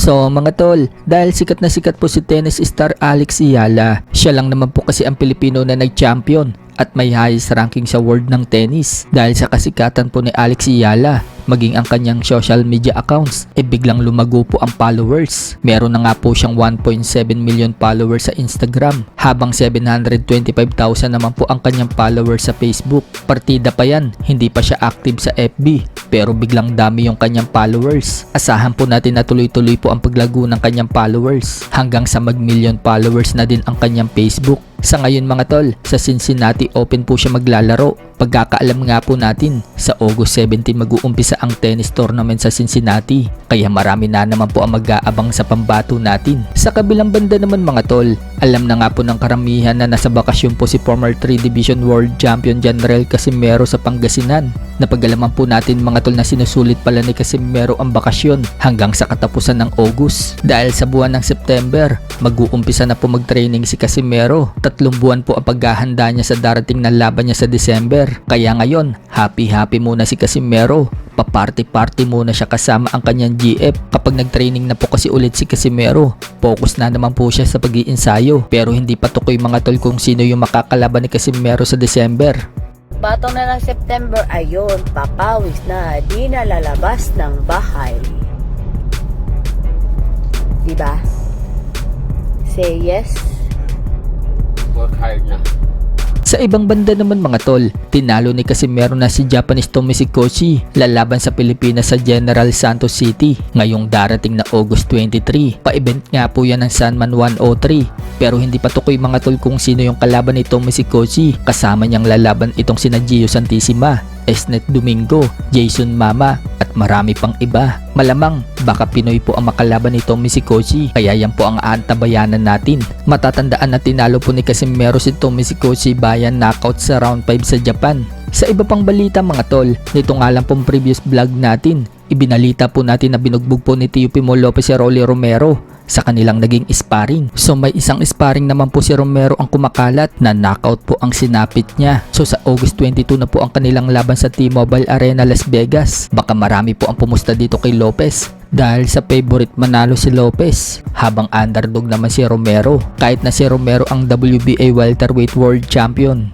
So mga tol, dahil sikat na sikat po si tennis star Alex Yala, siya lang naman po kasi ang Pilipino na nag-champion at may highest ranking sa world ng tennis. Dahil sa kasikatan po ni Alex Yala, maging ang kanyang social media accounts, biglang lumago po ang followers. Meron na nga po siyang 1.7 million followers sa Instagram, habang 725,000 naman po ang kanyang followers sa Facebook. Partida pa yan, hindi pa siya active sa FB, pero biglang dami yung kanyang followers. Asahan po natin na tuloy-tuloy po ang paglago ng kanyang followers, hanggang sa mag-million followers na din ang kanyang Facebook. Sa ngayon mga tol, sa Cincinnati Open po siya maglalaro. Pagkakaalam nga po natin, sa August 17 mag-uumpisa ang tennis tournament sa Cincinnati, kaya marami na naman po ang mag-aabang sa pambato natin. Sa kabilang banda naman mga tol, alam na nga po ng karamihan na nasa bakasyon po si former 3 Division World Champion Janrel Casimero sa Pangasinan. Napag-alaman po natin mga tol na sinusulit pala ni Casimero ang bakasyon hanggang sa katapusan ng August. Dahil sa buwan ng September, mag-uumpisa na po mag-training si Casimero. 3 buwan po ang paghahanda niya sa darating na laban niya sa December. Kaya ngayon, happy muna si Casimero. Paparty-party muna siya kasama ang kanyang GF. Kapag nag-training na po kasi ulit si Casimero, focus na naman po siya sa pag-iinsayo. Pero hindi pa tukoy mga tol kung sino yung makakalaban ni Casimero sa December. Batong na ng September, ayun, papawis na, di na lalabas ng bahay. Diba? Say yes. Work hard na. Sa ibang banda naman mga tol, tinalo ni Casimero na si Japanese Tomoshikoshi lalaban sa Pilipinas sa General Santos City ngayong darating na August 23. Pa-event nga po yan ng Sanman 103, pero hindi pa tukoy mga tol kung sino yung kalaban ni Tomoshikoshi. Kasama niyang lalaban itong sina Gio Santissima, Esnet Domingo, Jason Mama at marami pang iba. Malamang baka Pinoy po ang makalaban ni Tomoshikoshi, kaya yan po ang aantabayanan natin. Matatandaan na tinalo po ni Casimero si Tomoshikoshi bayan knockout sa round 5 sa Japan. Sa iba pang balita mga tol, nito nga lang pong previous vlog natin, ibinalita po natin na binugbog po ni Teofimo Lopez si Rolly Romero sa kanilang naging sparring. So may isang sparring naman po si Romero ang kumakalat na knockout po ang sinapit niya. So sa August 22 na po ang kanilang laban sa T-Mobile Arena Las Vegas. Baka marami po ang pumusta dito kay Lopez dahil sa favorite manalo si Lopez, habang underdog naman si Romero, kahit na si Romero ang WBA welterweight world champion.